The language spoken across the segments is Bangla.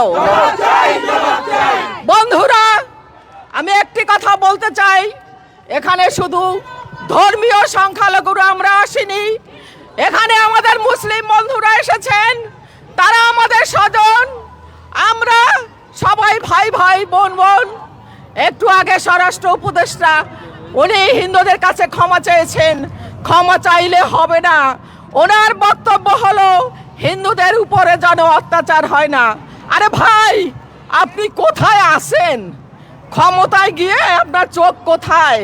দাও। বন্ধুরা, আমি একটি কথা বলতে চাই, এখানে শুধু ধর্মীয় সংখ্যালঘুরা আমরা আসিনি, এখানে আমাদের মুসলিম বন্ধুরা এসেছেন, তারা আমাদের স্বজন, আমরা সবাই ভাই ভাই বোন বোন। একটু আগে স্বরাষ্ট্র উপদেষ্টা উনি হিন্দুদের কাছে ক্ষমা চেয়েছেন, ক্ষমা চাইলে হবে না। ওনার বক্তব্য হলো হিন্দুদের উপরে যেন অত্যাচার হয় না। আরে ভাই, আপনি কোথায় আছেন? ক্ষমতায় গিয়ে আপনার চোখ কোথায়?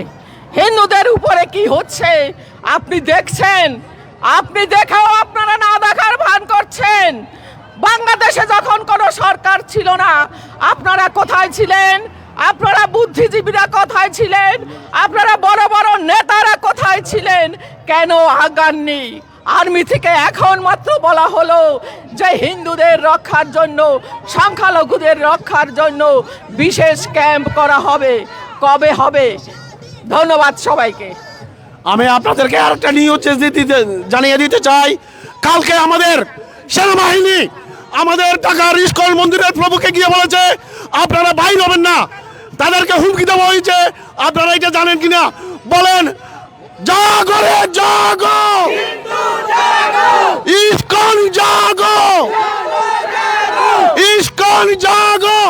হিন্দুদের উপরে কি হচ্ছে আপনি দেখছেন? আপনি দেখেও আপনারা না দেখার ভান করছেন। বাংলাদেশে যখন কোনো সরকার ছিল না, আপনারা কোথায় ছিলেন? আপনারা বুদ্ধিজীবীরা কোথায় ছিলেন? আপনারা বড় বড় নেতারা কোথায় ছিলেন? কেন আগাননি? আর্মি থেকে এখন মাত্র বলা হলো যে হিন্দুদের রক্ষার জন্য, সংখ্যালঘুদের রক্ষার জন্য বিশেষ ক্যাম্প করা হবে। কবে হবে? ধন্যবাদ সবাইকে। আমি আপনাদেরকে আরেকটা নিউজ জানিয়ে দিতে চাই। কালকে আমাদের সেনাবাহিনী আমাদের ঢাকার ইস্কন মন্দিরের প্রভুকে গিয়ে বলেছে আপনারা বাইর হবেন না, তাদেরকে হুমকি দেওয়া হয়েছে। আপনারা এটা জানেন কিনা বলেন? জাগো রে জাগো, ইস্কন জাগো, ইস্কন জাগো।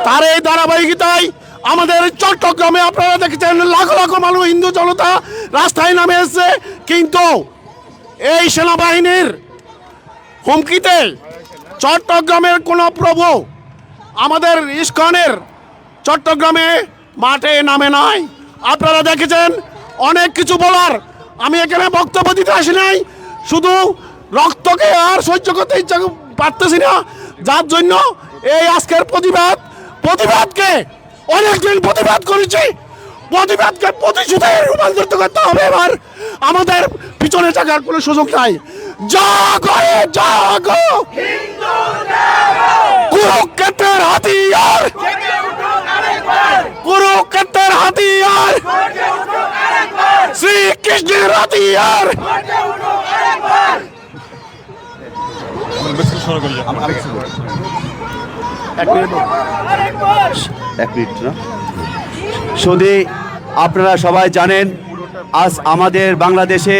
তার এই ধারাবাহিকতায় আমাদের চট্টগ্রামে আপনারা দেখেছেন লাখো লাখো মানুষ, হিন্দু জনতা রাস্তায় নামে এসেছে, কিন্তু এই সেনাবাহিনীর হুমকিতে চট্টগ্রামের কোনো প্রভু আমাদের ইস্কনের চট্টগ্রামে মাঠে নামে নাই। আপনারা দেখেছেন অনেক কিছু বলার, আমি এখানে বক্তব্য দিতে আসি নাই, শুধু রক্তকে আর সহ্য করতে ইচ্ছা পারতেছি না, যার জন্য এই আজকের প্রতিবাদকে অনেকদিন প্রতিবাদ করেছি, প্রতিবাদকে প্রতিশোধে রূপান্তরিত করতে হবে। এবার আমাদের পিছনে থাকার কোনো সুযোগ নাই। জাগো রে জাগো, কুরুক্ষেত্রের হাতিয়ার, কুরুক্ষেত্রের হাতিয়ার, শ্রীকৃষ্ণের হাতিয়ার। শুধু আপনারা সবাই জানেন, আজ আমাদের বাংলাদেশে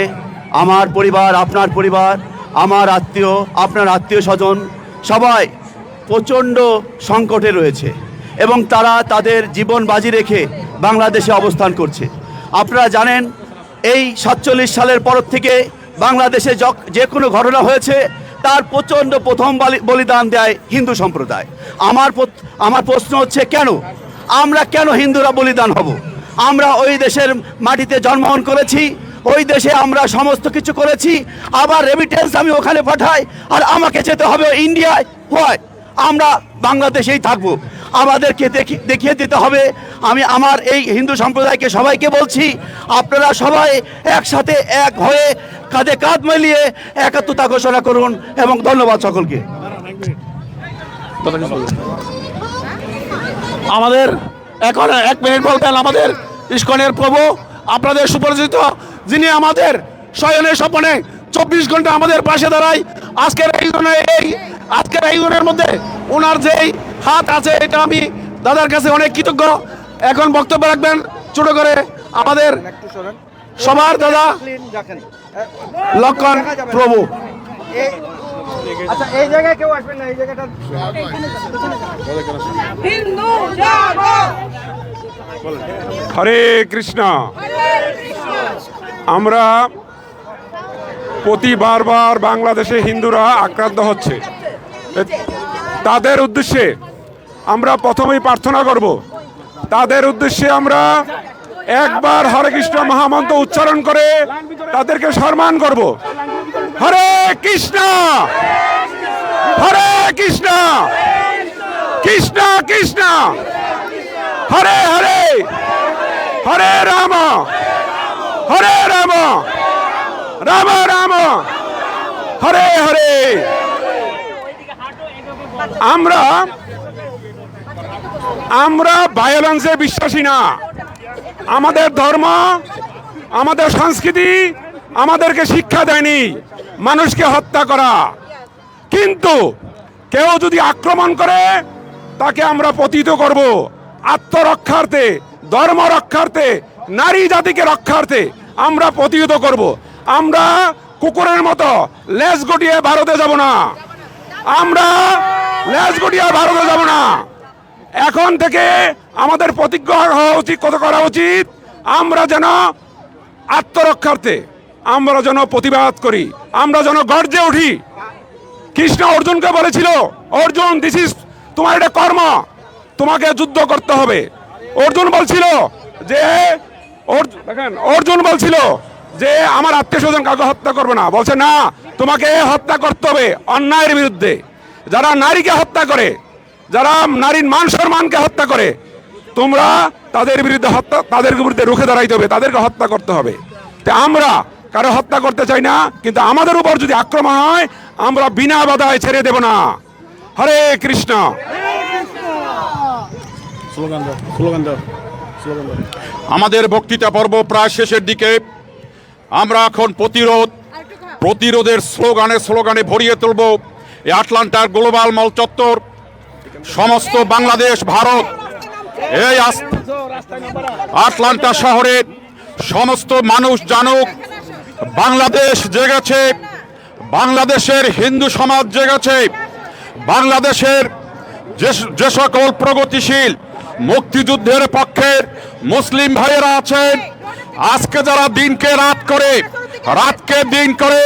আমার পরিবার, আপনার পরিবার, আমার আত্মীয়, আপনার আত্মীয় স্বজন সবাই প্রচণ্ড সংকটে রয়েছে এবং তারা তাদের জীবন বাজি রেখে বাংলাদেশে অবস্থান করছে। আপনারা জানেন এই 47 সালের পর থেকে বাংলাদেশে যে কোনো ঘটনা হয়েছে তার প্রচণ্ড প্রথম বলিদান দেয় হিন্দু সম্প্রদায়। আমার প্রশ্ন হচ্ছে, আমরা কেন হিন্দুরা বলিদান হব? আমরা ওই দেশের মাটিতে জন্মগ্রহণ করেছি, ওই দেশে আমরা সমস্ত কিছু করেছি, আবার রেমিটেন্স আমি ওখানে পাঠাই, আর আমাকে যেতে হবে ইন্ডিয়ায়। হয় আমরা বাংলাদেশেই থাকবো, আমাদেরকে দেখিয়ে দিতে হবে। আমি আমার এই হিন্দু সম্প্রদায়কে সবাইকে বলছি, আপনারা সবাই একসাথে এক হয়ে কাঁধে কাঁধ মিলিয়ে একাত্মতা ঘোষণা করুন এবং ধন্যবাদ সকলকে। আমাদের এখন 1 মিনিট বলবেন আমাদের ইস্কনের প্রভু, আপনাদের সুপরিচিত, যিনি আমাদের শয়নে স্বপনে 24 ঘন্টা আমাদের পাশে দাঁড়ায়। আজকের এই দিনের মধ্যে ওনার যেই হাত আছে, এটা আমি দাদার কাছে অনেক কৃতজ্ঞ। এখন বক্তব্য রাখবেন ছোট করে আমাদের সবার দাদা লক্ষণ প্রভু। আচ্ছা, এই জায়গায় কেউ আসবেন না, এই জায়গাটা হরে কৃষ্ণ। আমরা বারবার বাংলাদেশে হিন্দুরা আক্রান্ত হচ্ছে, তাদের উদ্দেশ্যে আমরা প্রথমেই প্রার্থনা করব, তাদের উদ্দেশ্যে আমরা একবার হরে কৃষ্ণ মহামন্ত্র উচ্চারণ করে তাদেরকে সম্মান করব। হরে কৃষ্ণ, হরে কৃষ্ণ, কৃষ্ণ কৃষ্ণ, হরে হরে, হরে রাম, হরে রাম, রাম রাম, হরে হরে। আমরা ভায়োলেন্সে বিশ্বাসী না। আমাদের ধর্ম, আমাদের সংস্কৃতি আমাদেরকে শিক্ষা দেয়নি মানুষকে হত্যা করা। কিন্তু কেউ যদি আক্রমণ করে তাকে আমরা পতিত করব। আত্মরক্ষার্থে, ধর্ম রক্ষার্থে, নারী জাতিকে রক্ষার্থে আমরা পতিত করব। আমরা কুকুরের মতো লেজ গটিয়ে ভারতে যাব না। আমরা লেজ গটিয়ে ভারতে যাব না। এখন থেকে আমাদের প্রতিজ্ঞা হওয়া উচিত, কত করা উচিত, আমরা যেন আত্মরক্ষার্থে আমরা যেন প্রতিবাদ করি, আমরা যেন গর্জে উঠি। কৃষ্ণ অর্জুনকে বলেছিল, অর্জুন দিস ইজ তোমার এটা কর্ম, তোমাকে যুদ্ধ করতে হবে। অর্জুন বলছিল যে অর্জুন বলছিল যে আমার আত্মীয় স্বজন কাউকে হত্যা করবে না, বলছে না, তোমাকে হত্যা করতে হবে অন্যায়ের বিরুদ্ধে। যারা নারীকে হত্যা করে, যারা নারীর মান সম্মানকে হত্যা করে, তোমরা তাদের বিরুদ্ধে রুখে দাঁড়াইতে হবে, তাদেরকে হত্যা করতে হবে। তো আমরা কারো হত্যা করতে চাই না, কিন্তু আমাদের উপর যদি আক্রমণ হয় আমরা বিনা বাধায় ছেড়ে দেব না। হরে কৃষ্ণ। আমাদের বক্তৃতা পর্ব প্রায় শেষের দিকে। আমরা এখন প্রতিরোধের স্লোগানে ভরিয়ে তুলব এই আটলান্টার গ্লোবাল মল চত্বর, সমস্ত বাংলাদেশ, ভারত। এই আটলান্টা শহরের সমস্ত মানুষ জানুক বাংলাদেশ জেগেছে, বাংলাদেশের হিন্দু সমাজ জেগেছে, বাংলাদেশের যে সকল প্রগতিশীল মুক্তিযুদ্ধের পক্ষের মুসলিম ভাইয়েরা আছেন, আজকে যারা দিনকে রাত করে, রাতকে দিন করে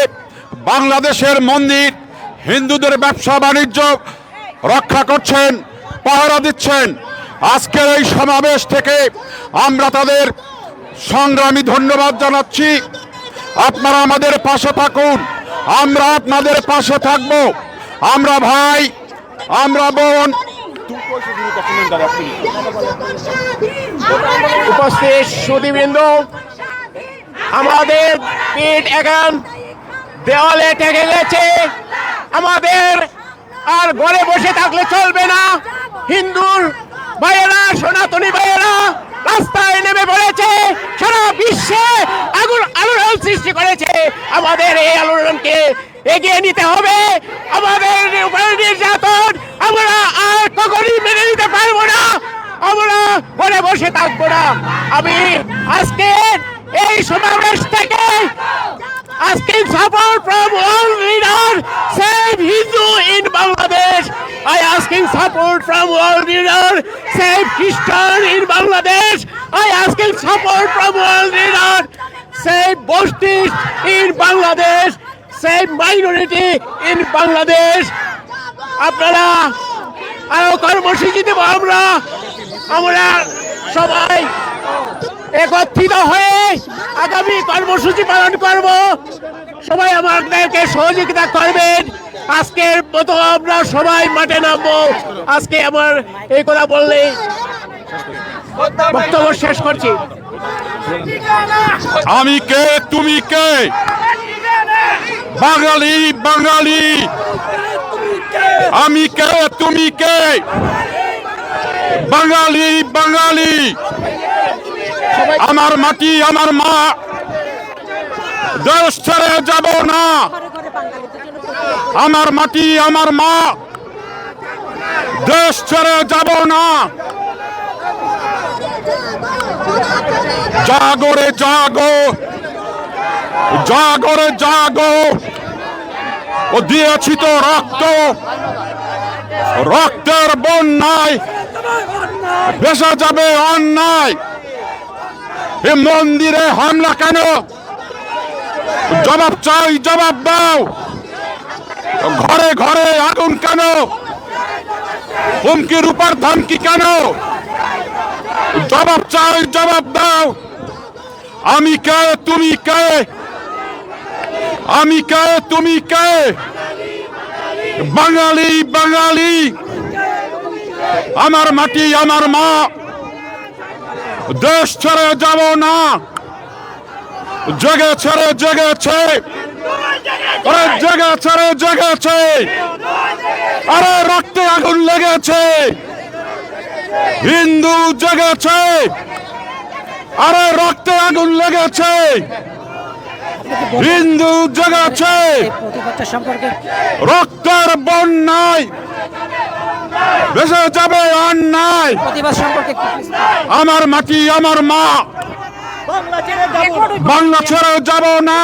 বাংলাদেশের মন্দির, হিন্দুদের ব্যবসা বাণিজ্য রক্ষা করছেন, পাহারা দিচ্ছেন, আজকের এই সমাবেশ থেকে আমরা তাদের সংগ্রামী ধন্যবাদ জানাচ্ছি। আপনারা আমাদের পাশে থাকুন, আমরা আপনাদের পাশে থাকব। আমরা ভাই, আমরা বোন। উপস্থিত সুধীবৃন্দ, আমাদের পিঠ এখন দেওয়ালে ঠেকে গেছে। আমাদের আর ঘরে বসে থাকলে চলবে না। হিন্দুর ভাইয়েরা, সনাতনী ভাইয়েরা রাস্তায় নেমে পড়েছে, সারা বিশ্বে আলোড়ন সৃষ্টি করেছে। আমাদের এই আলোড়নকে এগিয়ে নিতে হবে। আমাদের উপরে নির্যাতন আমরা আর কখনই মেনে নিতে পারবো না। আমরা ঘরে বসে থাকবো না। আমি আজকে এই সমাবেশ থেকে asking support from all leaders, save Hindu in Bangladesh. I asking support from all leaders, save Christian in Bangladesh. I asking support from all leaders, save Buddhist in Bangladesh, save minority in Bangladesh. আপনারা আরো কর্মসূচি দেব। আমরা সবাই একত্রিত হয়ে আগামী কর্মসূচি পালন করব। সবাই আমাদেরকে সহযোগিতা করবেন। আজকের মতো আমরা সবাই মাঠে নামবো। আজকে আমার এই কথা বললে বক্তব্য শেষ করছি। আমি কে, তুমি কে? বাঙালি, বাঙালি। আমি কে, তুমি কে? বাঙালি, বাঙালি। আমার মাটি, আমার মা, দেশ ছেড়ে যাব না। আমার মাটি, আমার মা, দেশ ছেড়ে যাব না। জাগরে জাগো, জাগরে জাগো। ও দিয়েছি তো রক্ত, রক্তের বন্যায় ভেসে যাবে অন্যায়। এ মন্দিরে হামলা কেন? জবাব চাই, জবাব দাও। ঘরে ঘরে আগুন কেন? হুমকির উপর ধমকি কেন? জবাব চাই, জবাব দাও। আমি কে, তুমি কে? আমি কে, তুমি কে? বাঙালি, বাঙালি। আমার মাটি, আমার মা, দেশ ছেড়ে যাব না। জেগেছে রে, জেগেছে। আরে জেগেছে রে, জেগেছে। আরে রক্তে আগুন লেগেছে। হিন্দু জেগেছে। আরে রক্তে আগুন লেগেছে। হিন্দু জেগেছে। রক্তের বন্যায় ভেসে যাবে অন্যায়। প্রতিবাদ সম্পর্কে একটু please। আমার মাটি আমার মা, বাংলা ছেড়ে যাব না।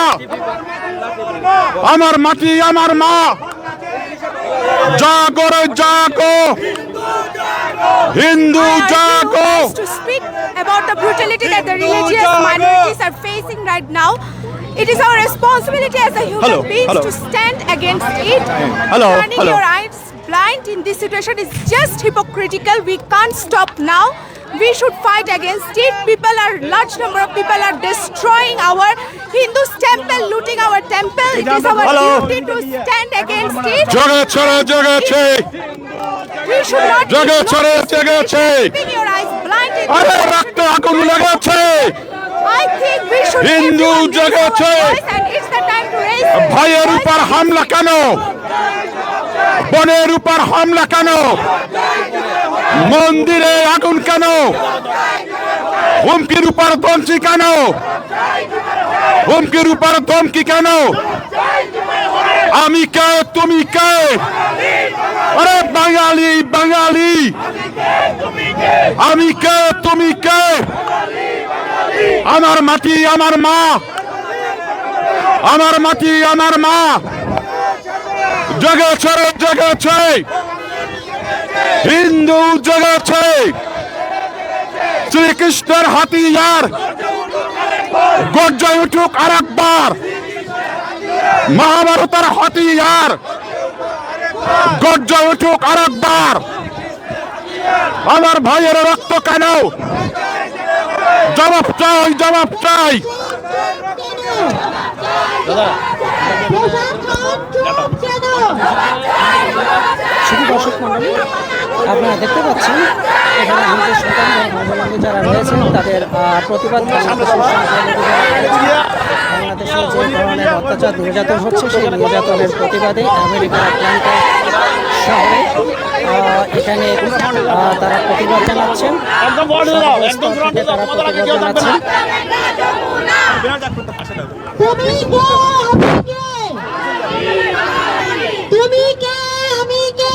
আমার মাটি আমার মা, জাগো রে জাগো, হিন্দু জাগো। To speak about the brutality that the religious minorities are facing right now. It is our responsibility as a human beings to stand against it. Turning your eyes blind in this situation is just hypocritical. We can't stop now. We should fight against it. Large number of people are destroying our Hindu temple, looting our temple. It is our duty to stand against it. জেগেছে রে জেগেছে, We should not জেগেছে রে জেগেছে। keeping your eyes blind in আরে রক্তে আগুন লেগেছে, I think we should Hindu everyone raise our জেগেছে। voice and it's the time to raise ভাইয়ের voice. উপর হামলা কেন? বোনের উপর হামলা কেন? মন্দিরে আগুন কেন? হুমকির উপর ধমকি কেন? হুমকির উপর ধমকি কেন? আমি কে তুমি কে? আরে বাঙালি বাঙালি, আমি কে তুমি কে? আমার মাটি আমার মা, আমার মাটি আমার মা। জেগেছে রে জেগেছে, হিন্দু জেগেছে। শ্রীকৃষ্ণের হাতিয়ার গর্জে উঠুক আর একবার। মহাভারতের হাতিয়ার গর্জে উঠুক আর একবার। আমার ভাইয়ের রক্ত কেন? জবাব চাই, জবাব চাই। শুধু দর্শক মণ্ডলী, আপনারা দেখতে পাচ্ছেন এখানে হিন্দু সন্তান ধর্মাবলম্বী যারা রয়েছেন তাদের প্রতিবাদ বাংলাদেশে যে ধরনের অত্যাচার নির্যাতন হচ্ছে সেই নির্যাতনের প্রতিবাদে আমেরিকার আটলান্টা শহরে এখানে তারা প্রতিবাদ জানাচ্ছেন। সর্বস্তর থেকে তারা প্রতিবাদ জানাচ্ছেন। তুমি কে আমি কে?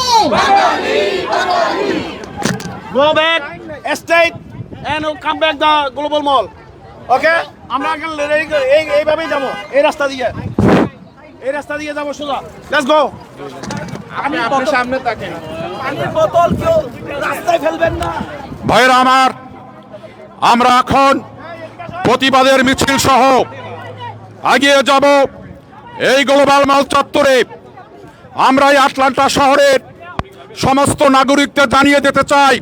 Go back, estate, and come back the global mall. Okay? আমরা এইভাবেই যাবো, এই রাস্তা দিয়ে যাবো সোজা। Let's go. আমি আপনার সামনে থাকেন। পানির বোতল কেউ রাস্তায় ফেলবেন না। ভাইরা আমার, আমরা এখন প্রতিবাদের মিছিল সহ এগিয়ে যাব এই গ্লোবাল মল চত্বরে। আমরা এই আটলান্টা শহরের সমস্ত নাগরিকদের জানিয়ে দিতে চাই,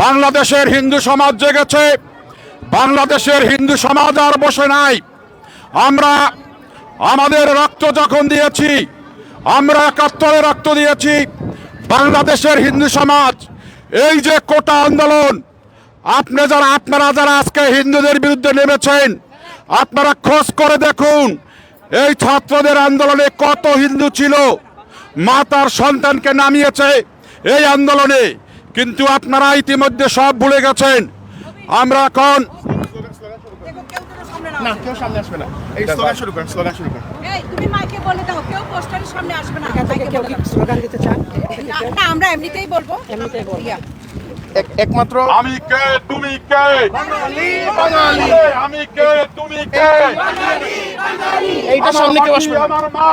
বাংলাদেশের হিন্দু সমাজ জেগেছে। বাংলাদেশের হিন্দু সমাজ আর বসে নাই। আমরা আমাদের রক্ত যখন দিয়েছি, আমরা 71-এ রক্ত দিয়েছি। বাংলাদেশের হিন্দু সমাজ এই যে কোটা আন্দোলন, আপনারা যারা আজকে হিন্দুদের বিরুদ্ধে নেমেছেন, আপনারা খোঁজ করে দেখুন এই ছাত্রদের আন্দোলনে কত হিন্দু ছিল। মা তার সন্তানকে নামিয়েছে এই আন্দোলনে, কিন্তু আপনারা ইতিমধ্যে সব ভুলে গেছেন। আমরা এখন না, কেউ সামনে আসবে না। এই স্লোগান শুরু করেন, স্লোগান শুরু করেন। এই তুমি মাইকে বলে দাও, কেউ পোস্টারের সামনে আসবে না। এখান থেকে কেউ কি স্লোগান দিতে চান? না, আমরা এমনিতেই বলবো। এমনিতেই বলবো। একমাত্র আমি কে তুমি কে? বাঙালি বাঙালি, আমি কে তুমি কে? এইটা সামনে কেউ আসবে না। আমার মা,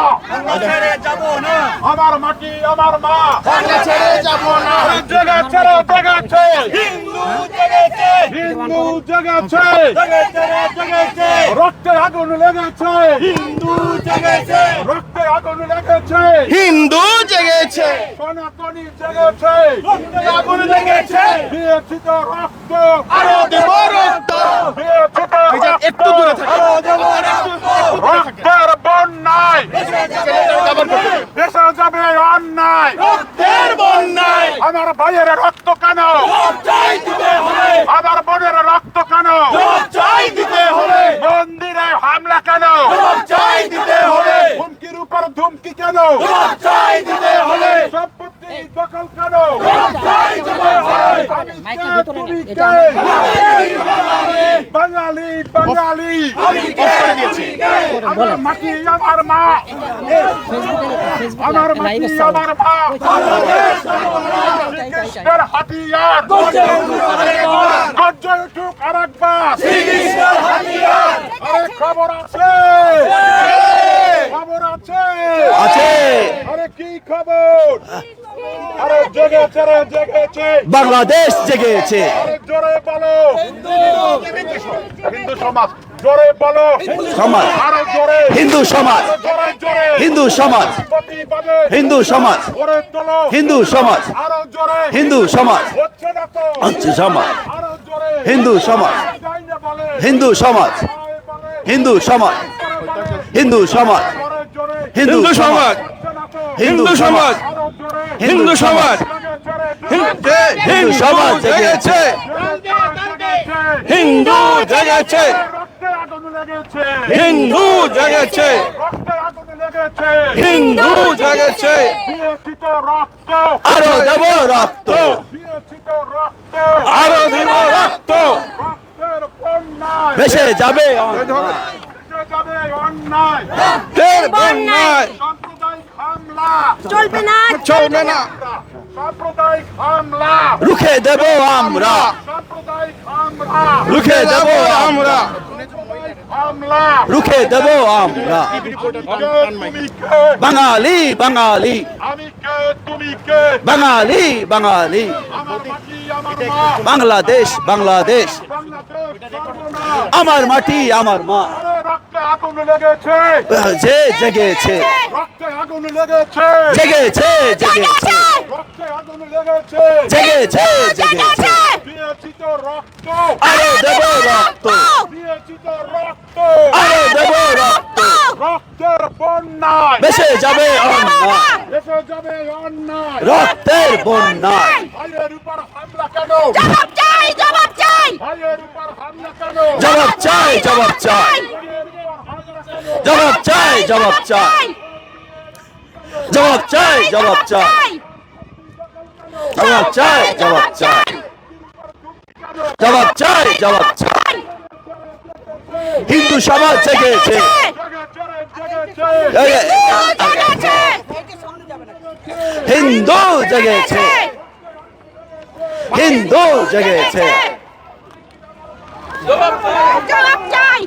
আমার মাটি আমার মা। বাংলা ছেড়ে যাব না। জেগেছে রে জেগেছে, হিন্দু জেগেছে, হিন্দু জেগেছে, জেগেছে, রক্তের আগুন লেগেছে, হিন্দু জেগেছে, রক্তের আগুন লেগেছে, হিন্দু জেগেছে, সনাতনী জেগেছে, আগুন লেগেছে, দিয়েছি তো রক্ত, আরো দেব রক্ত। দিয়েছি তো রক্ত, একটু দূরে থাকেন। আরো দেব রক্ত। রক্তের বন্যায় দেশে যাবে অন্যায়। রক্তের বন্যায় আমার ভাইয়ের রক্ত কেন? চাই দিতে হবে, আমার বোনের রক্ত কেন? চাই দিতে হবে, মন্দিরে হামলা কেন? চাই দিতে হবে, হুমকির উপর ধুমকি কেন? চাই দিতে হবে, সম্পত্তি দখল কেন? চাই দিতে হবে। আমি কে তুমি এটা বাঙালি বাঙালি বলেন মাটি আমার মা, আমার লাইভে মাটি আমার মা, শ্রীকৃষ্ণের হাতিয়ার গর্জে উঠুক আরেকবার, আরে খবর আছে, খবর আছে, আরে কি খবর, আরে জেগেছে রে জেগেছে, বাংলাদেশ জেগেছে, আরে জোরে বলো, হিন্দু সমাজ জোরে বলো, সমাজ, আরো জোরে, হিন্দু সমাজ, জোরে জোরে, হিন্দু সমাজ, প্রতিবাদে হিন্দু সমাজ, জোরে তোলো, হিন্দু সমাজ, আরো জোরে, হিন্দু সমাজ, হচ্ছে না তো, হচ্ছে সমাজ, আরো জোরে, হিন্দু সমাজ, যাই না বলে, হিন্দু সমাজ, আয় বলে, হিন্দু সমাজ, হিন্দু সমাজ, জোরে জোরে, হিন্দু সমাজ, হচ্ছে না তো, হিন্দু সমাজ, আরো জোরে, হিন্দু সমাজ, হিন্দু সমাজ জেগেছে, হিন্দু জেগেছে, রক্তে আগুন লেগেছে, হিন্দু জেগেছে, রক্তে আগুন লেগেছে, হিন্দু জেগেছে, দিয়েছি তো রক্ত, আরো দেব রক্ত, দিয়েছি তো রক্ত, আরো দেব রক্ত, রক্তের বন্যায়, ভেসে যাবে ভেসে যাবে অন্যায়, বন্যায়, সাম্প্রদায়িক হামলা, চলবে না চলবে না, সাম্প্রদায়িক হামলা, রুখে দেব আমরা, সাম্প্রদায়িক হামলা, রুখে দেব আমরা, হামলা, রুখে দেব আমরা, তুমি কে, বাঙালি বাঙালি, আমি কে, তুমি কে, বাঙালি বাঙালি, আমার মাটি আমার মা, বাংলাদেশ বাংলাদেশ, বাংলাদেশ সর্বনাশ, আমার মাটি আমার মা, আরে রক্তে আগুন লেগেছে, যে জেগেছে, রক্তে আগুন লেগেছে, জেগেছে জেগেছে, রক্তে আগুন লেগেছে, জেগেছে জেগেছে, দিয়েছি তো রক্ত, আরো দেব রক্ত, দিয়েছি তো রক্ত, আরো দেব রক্ত, রক্তের বন্যায়, ভেসে যাবে অন্যায়, এসে যাবে অন্যায়, রক্তের বন্যায়, ভাইয়ের উপর হামলা কেন, জবাব চাই জবাব চাই ভাইয়ের উপর হামলা কেন, জবাব চাই জবাব চাই, ভাইয়ের উপর হামলা কেন, জবাব চাই জবাব চাই, জবাব চাই জবাব চাই, জবাব চাই জবাব চাই, জবাব চাই জবাব চাই, হিন্দু সমাজ জেগেছে, জেগেছে, হিন্দু জেগেছে, হিন্দু জেগেছে, জবাব চাই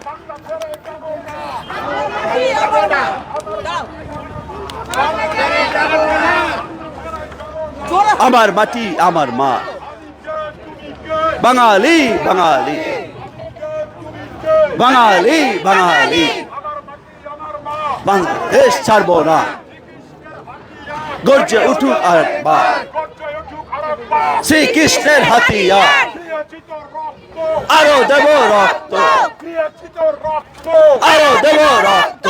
আমার মাটি আমার মা, বাঙালি বাঙালি, বাঙালি বাঙালি, বাংলাদেশ ছাড়বো না, গর্জে উঠুক আরেকবার, শ্রীকৃষ্ণের হাতিয়ার, দিয়েছি তো রক্ত, আরো দেব রক্ত, দিয়েছি তো রক্ত, আরো দেব রক্ত,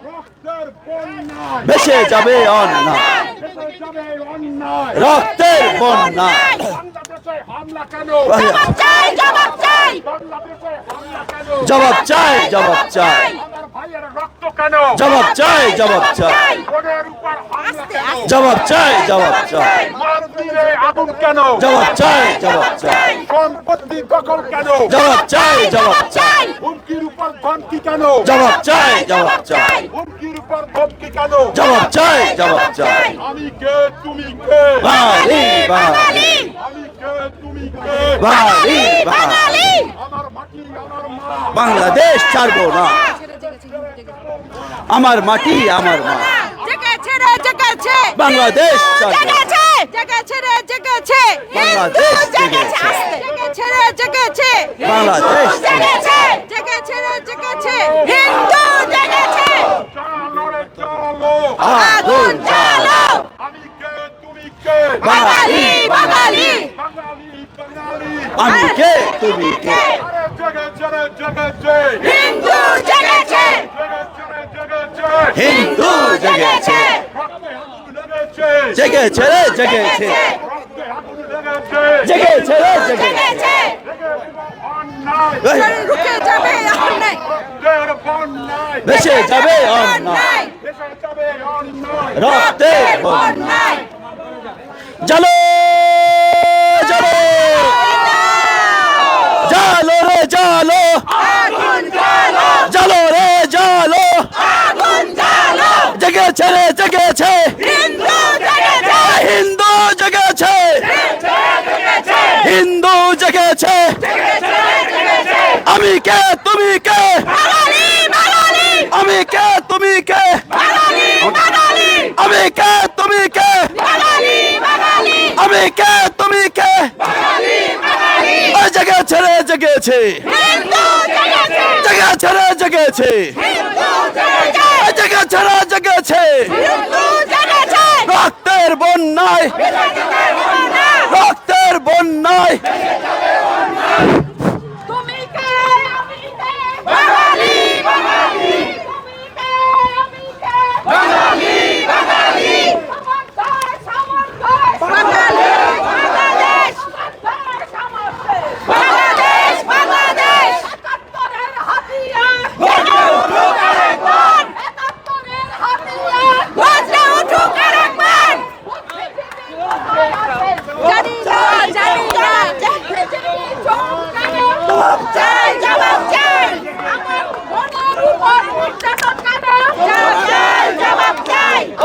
রক্তের বন্যায়, ভেসে যাবে অন্যায়, এসে যাবে অন্যায়, রক্তের বন্যায়, বাংলাদেশে হামলা কেন, জবাব চাই জবাব চাই বাংলাদেশে হামলা কেন, জবাব চাই জবাব চাই, আমার ভাইয়ের রক্ত কেন, জবাব চাই জবাব চাই, বোনের উপর হামলা কেন, জবাব চাই জবাব চাই, মার দিলে আগুন কেন, জবাব চাই জবাব চাই, সম্পত্তি দখল কেন, জবাব চাই জবাব চাই, হুমকির উপর ধমকি কেন, জবাব চাই জবাব চাই, হুমকির উপর ধমকি কেন, জবাব চাই জবাব চাই, আমি কে তুমি কে, বাঙালি বাঙালি, আমি কে তুমি কে, বাঙালি বাঙালি, আমার মাটি আমার মা, বাংলাদেশ ছাড়বো না, আমার মাটি আমার মা, জেগেছে রে জেগেছে বাংলাদেশ ছাড়বো না, জেগেছে জেগেছে রে জেগেছে বাংলাদেশ জেগেছে জেগেছে রে জেগেছে বাংলাদেশ জেগেছে জেগেছে রে জেগেছে হিন্দু জেগেছে চলো রে চলো, আগুন জ্বালো, আমি কে তুমি কে, বাঙালি বাঙালি বাঙালি বাঙালি, আমি কে তুমি কে, আরে জেগেছে রে জেগেছে, হিন্দু জেগেছে জেগেছে রে জেগেছে, হিন্দু জেগেছে, রক্তে আগুন লেগেছে, জেগেছে রে জেগেছে, রক্তে আগুন লেগেছে, জেগেছে রে জেগেছে, জেগেছে অন্যায়, রুখে যাবে অন্যায় রক্তের বন্যায়, ভেসে যাবে অন্যায়, এসে যাবে অন্যায়, রক্তের বন্যায়, জ্বালো জ্বালো, জ্বালো রে জ্বালো, জেগেছে রে জেগেছে, হিন্দু জেগেছে, হিন্দু জেগেছে। আমি কে তুমি কে, আমি কে তুমি কে, আমি কে তুমি কে, আমি কে তুমি কে, জেগেছে রে জেগেছে, জেগেছে রে জেগেছে, জেগেছে রে জেগেছে। রক্তের বন্যায়, রক্তের বন্যায়,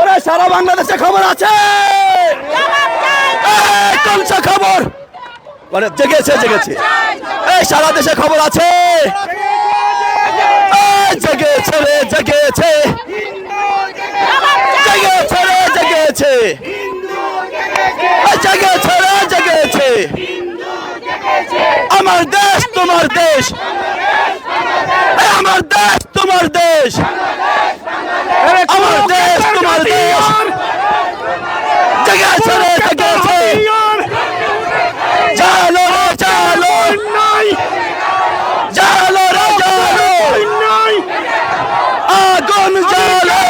ওরে সারা বাংলাদেশে খবর আছে, কোনটা খবর, মানে জেগেছে জেগেছে, এই সারা দেশে খবর আছে, জেগেছে রে জেগেছে, জেগেছে রে জেগেছে, জেগেছে রে জেগেছে। আমার দেশ তোমার দেশ, আমার দেশ তোমার দেশ, আমার দেশ তোমার দেশ, জেগেছে রে জেগেছে। জালো রে জালো, জালো রে জালো, আগুন জালো,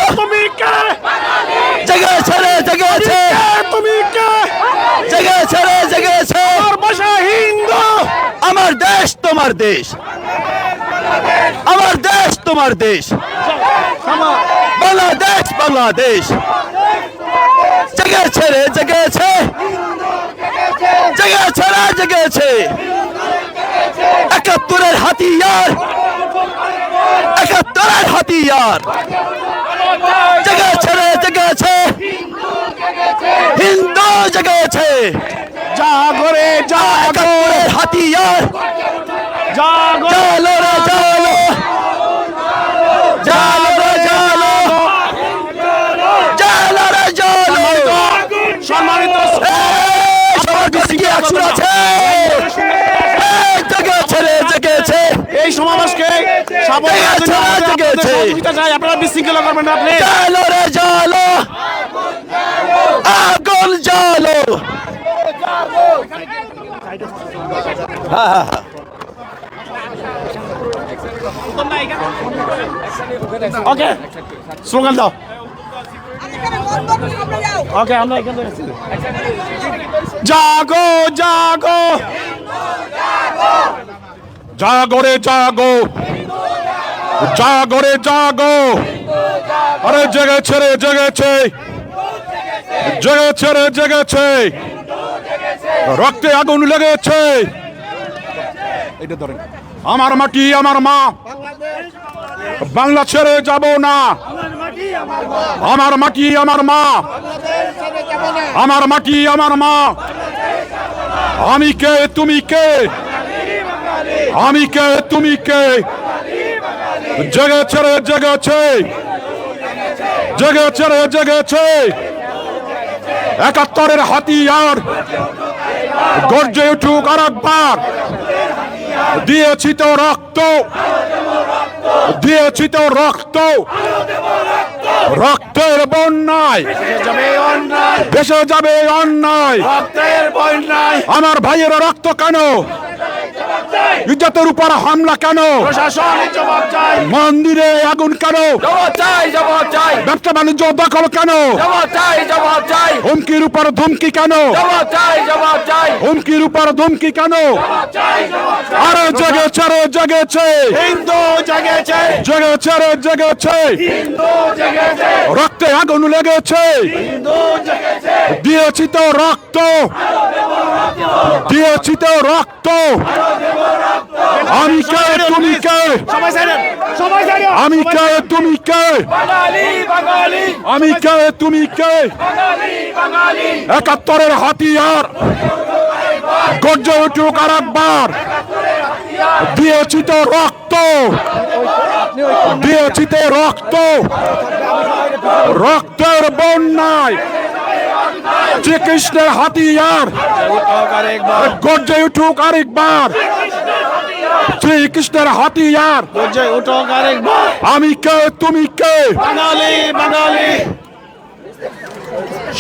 জেগেছে রে জেগেছে, জেগেছে রে জেগেছে। হিন্দু, আমার দেশ তোমার দেশ, আমার দেশ তোমার দেশ, বাংলাদেশ বাংলাদেশ, জেগেছে রে জেগেছে, জেগেছে রে জেগেছে। ৭১-এর হাতিয়ার, ৭১-এর হাতিয়ার, জেগেছে রে জেগেছে, হিন্দু জেগেছে। জাগরে জাগো, ৭১-এর হাতিয়ার, জাগো, জালো রে জালো, জালো রে জালো, জালো রে জালো। সম্মানিত সবার কাছে কি অ্যাকশন আছে? জেগেছে রে জেগেছে, এই সমাবেশকে সাফল্য জেগেছে। সহযোগিতা চাই, আপনারা বিশৃঙ্খলা করবেন না। আপনি জালো রে জালো, আগুন জালো। ওকে, স্লোগান দাও। ওকে, আমরা এখান থেকে জাগো জাগো, জাগো রে জাগো, জাগো রে জাগো, আরে জেগেছে রে জেগেছে, জেগেছে রে জেগেছে, রক্তে আগুন লেগেছে। এটা ধরেন, আমার মাটি আমার মা, বাংলা ছেড়ে যাব না, আমার মাটি আমার মা, আমার মাটি আমার মা। আমি কে তুমি কে, আমি কে তুমি কে, জেগেছে রে জেগেছে, জেগেছে রে জেগেছে। ৭১-এর হাতিয়ার, গর্জে উঠুক আর একবার, দিয়েছি তো রক্ত, দিয়েছি তো রক্ত, রক্তের বন্যায় দেশে যাবে অন্যায়, রক্তের বন্যায় আমার ভাইয়ের রক্ত কেন, ইজ্জতের উপর হামলা কেন, প্রশাসন জবাব চাই, মন্দিরে আগুন কেন, জবাব চাই, জবাব চাই, ব্যবসা বাণিজ্য দখল কেন, জবাব চাই, জবাব চাই, হুমকির উপর ধমকি কেন, জবাব চাই, জবাব চাই, হুমকির উপর ধমকি কেন। আরে জেগেছে রে জেগেছে, হিন্দু জেগেছে, জেগেছে রে জেগেছে, হিন্দু জেগেছে, রক্তে আগুন লেগেছে, হিন্দু জেগেছে, দিয়েছি তো রক্ত, দিয়েছি তো রক্ত। আমি কে তুমি কে? আমি কে? তুমি কে? আমি কে? তুমি কে? ৭১-এর হাতিয়ার গর্জে উঠুক আর একবার। দিয়েছি তো রক্ত, দিয়েছি তো রক্ত, রক্তের বন্যায় শ্রীকৃষ্ণের হাতিয়ার গর্জে উঠুক আরেকবার। শ্রীকৃষ্ণের হাতিয়ার আমি কে? তুমি কে?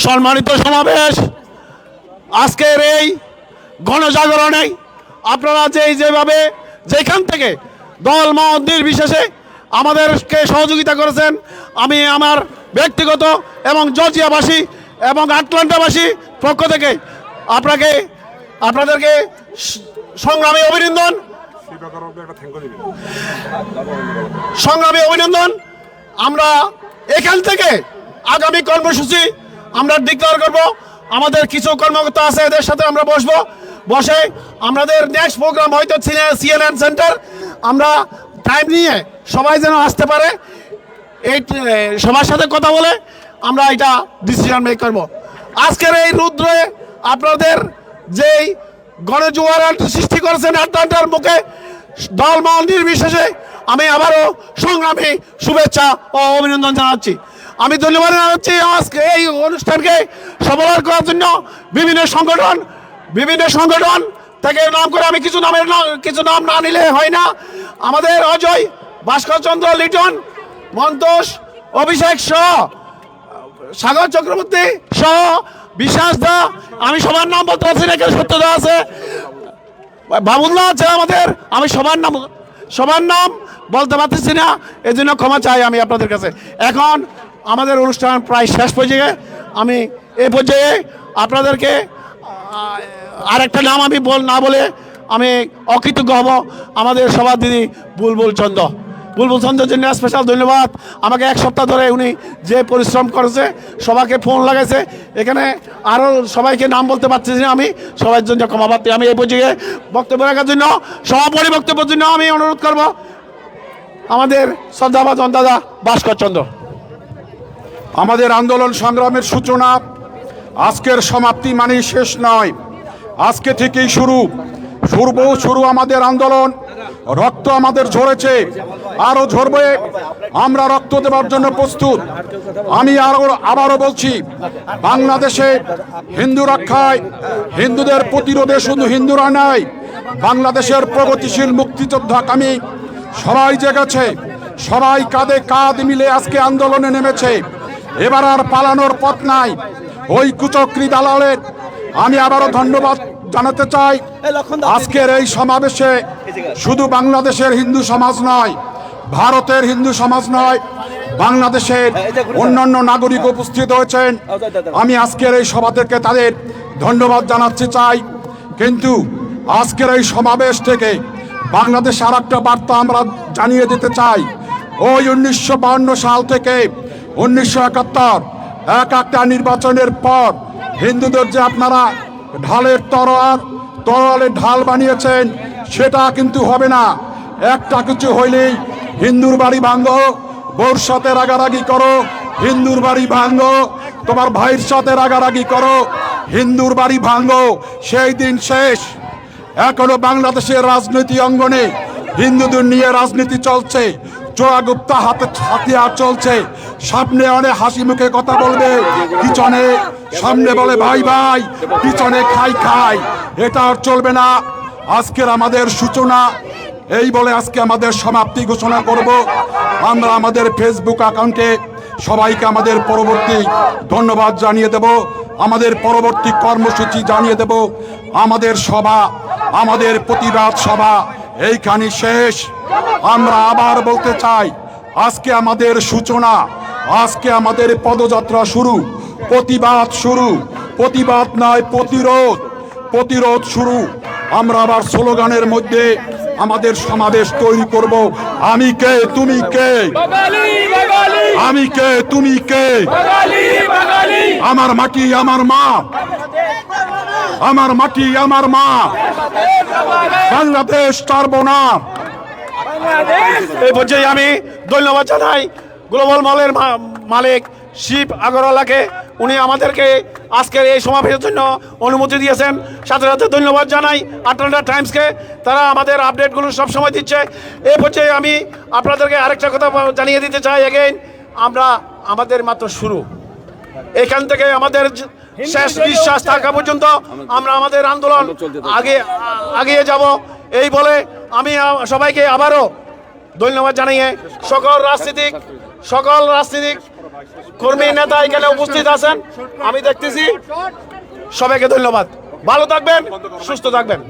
সম্মানিত সমাবেশ, আজকের এই গণজাগরণে আপনারা যেভাবে যেখান থেকে দল মত নির্বিশেষে আমাদেরকে সহযোগিতা করেছেন, আমি আমার ব্যক্তিগত এবং জর্জিয়াবাসী এবং আটলান্টাবাসী পক্ষ থেকে আপনাদেরকে সংগ্রামী অভিনন্দন, সংগ্রামী অভিনন্দন। আমরা এখান থেকে আগামী কর্মসূচি আমরা ডিক্লেয়ার করব। আমাদের কিছু কর্মকর্তা আছে, এদের সাথে আমরা বসে আমাদের নেক্সট প্রোগ্রাম হয়তো CNN সেন্টার, আমরা টাইম নিয়ে সবাই যেন আসতে পারে, এই সবার সাথে কথা বলে আমরা এটা ডিসিশন মেক করব। আজকের এই রুদ্রে আপনাদের যেই গণজোয়ার সৃষ্টি করেছেন আটলান্টার মুখে, দলমত নির্বিশেষে আমি আবারও সংগ্রামী শুভেচ্ছা ও অভিনন্দন জানাচ্ছি। আমি ধন্যবাদ জানাচ্ছি আজকে এই অনুষ্ঠানকে সফল করার জন্য বিভিন্ন সংগঠন থেকে নাম করে, আমি কিছু নাম না নিলে হয় না। আমাদের অজয়, ভাস্করচন্দ্র লিটন, মন্তোষ, অভিষেক সহ, সাগর চক্রবর্তী সহ, বিশ্বাস দা, আমি সবার নাম বলতে পারছি না, সত্যদা আছে, বাবুল্লাহ আছে আমাদের, আমি সবার নাম বলতে পারতেছি না, এই জন্য ক্ষমা চাই আমি আপনাদের কাছে। এখন আমাদের অনুষ্ঠান প্রায় শেষ পর্যায়ে, আমি এই পর্যায়ে আপনাদেরকে আরেকটা নাম আমি না বলে আমি অকৃতজ্ঞ হব। আমাদের সবার দিদি বুলবুল চন্দ্রের জন্য স্পেশাল ধন্যবাদ। আমাকে এক সপ্তাহ ধরে উনি যে পরিশ্রম করেছে, সবাইকে ফোন লাগাইছে, এখানে আরও সবাইকে নাম বলতে পারছি না, আমি সবার জন্য ক্ষমা প্রার্থী। আমি এই পর্যায়ে বক্তব্য রাখার জন্য, সভাপতি বক্তব্যের জন্য আমি অনুরোধ করব আমাদের শ্রদ্ধাভাজন দাদা ভাস্করচন্দ্র। আমাদের আন্দোলন সংগ্রামের সূচনা আজকের সমাপ্তি মানে শেষ নয়, আজকে থেকেই শুরু আমাদের আন্দোলন। রক্ত আমাদের ঝরেছে, আরো ঝরবে, আমরা রক্ত দেওয়ার জন্য প্রস্তুত। আমি আবারও বলছি, বাংলাদেশে হিন্দু রক্ষায়, হিন্দুদের প্রতিরোধে শুধু হিন্দুরা নয়, বাংলাদেশের প্রগতিশীল মুক্তিযোদ্ধাকামী সবাই জেগেছে, সবাই কাঁধে কাঁধ মিলে আজকে আন্দোলনে নেমেছে। এবার আর পালানোর পথ নাই ওই কুচক্রী দালালের। আমি আবারও ধন্যবাদ জানাতে চাই। আজকের এই সমাবেশে শুধু বাংলাদেশের হিন্দু সমাজ নয়, ভারতের হিন্দু সমাজ নয়, বাংলাদেশের অন্যান্য নাগরিক উপস্থিত হয়েছেন। আমি আজকের এই সভা থেকে তাদের ধন্যবাদ জানাতে চাই। কিন্তু আজকের এই সমাবেশ থেকে বাংলাদেশ আর একটা বার্তা আমরা জানিয়ে দিতে চাই। ওই 1952 সাল থেকে 1971 একটা নির্বাচনের পর হিন্দুদের যে আপনারা ঢালের তরোয়ালের ঢাল বানিয়েছেন, সেটা কিন্তু হবে না। একটা কিছু হইলেই হিন্দুর বাড়ি ভাঙো, বউর সাথে রাগারাগি করো, হিন্দুর বাড়ি ভাঙো, তোমার ভাইয়ের সাথে রাগারাগি করো, হিন্দুর বাড়ি ভাঙো, সেই দিন শেষ। এখনো বাংলাদেশের রাজনীতি অঙ্গনে হিন্দুদের নিয়ে রাজনীতি চলছে, চোরাগুপ্তা হাতিয়ার চলছে। সামনে অনেক হাসি মুখে কথা বলবে, পিছনে সামনে বলে ভাই ভাই, পিছনে খাই। এটা আর চলবে না। আজকের আমাদের সূচনা এই বলে আজকে আমাদের সমাপ্তি ঘোষণা করব। আমরা আমাদের ফেসবুক অ্যাকাউন্টে সবাইকে আমাদের পরবর্তী ধন্যবাদ জানিয়ে দেব, আমাদের পরবর্তী কর্মসূচি জানিয়ে দেব। আমাদের সভা, আমাদের প্রতিবাদ সভা এইখানে শেষ। আমরা আবার বলতে চাই, আজকে আমাদের সূচনা, আজকে আমাদের পদযাত্রা শুরু, প্রতিবাদ শুরু, প্রতিবাদ নয় প্রতিরোধ শুরু। আমরা আবার স্লোগানের মধ্যে আমাদের সমাবেশ তৈরি করব। আমি কে, তুমি কে? আমি কে, তুমি কে? আমার মাটি আমার মা, আমার মাটি আমার মা, বাংলাদেশ ছাড়বো না, এই পর্যায়ে আমি ধন্যবাদ জানাই গ্লোবাল মলের মালিক শিব আগরওয়ালাকে, উনি আমাদেরকে আজকের এই সমাবেশের জন্য অনুমতি দিয়েছেন। সাথে সাথে ধন্যবাদ জানাই আটলান্টা টাইমসকে, তারা আমাদের আপডেটগুলো সবসময় দিচ্ছে। এই পর্যায়ে আমি আপনাদেরকে আরেকটা কথা জানিয়ে দিতে চাই এগেইন, আমাদের মাত্র শুরু। এখান থেকে আমাদের শেষ নিঃশ্বাস থাকা পর্যন্ত আমরা আমাদের আন্দোলন আগিয়ে যাব। এই বলে আমি সবাইকে আবারও ধন্যবাদ জানিয়ে সকল রাজনীতিক কর্মী নেতা এখানে উপস্থিত আছেন আমি দেখতেছি, সবাইকে ধন্যবাদ। ভালো থাকবেন, সুস্থ থাকবেন।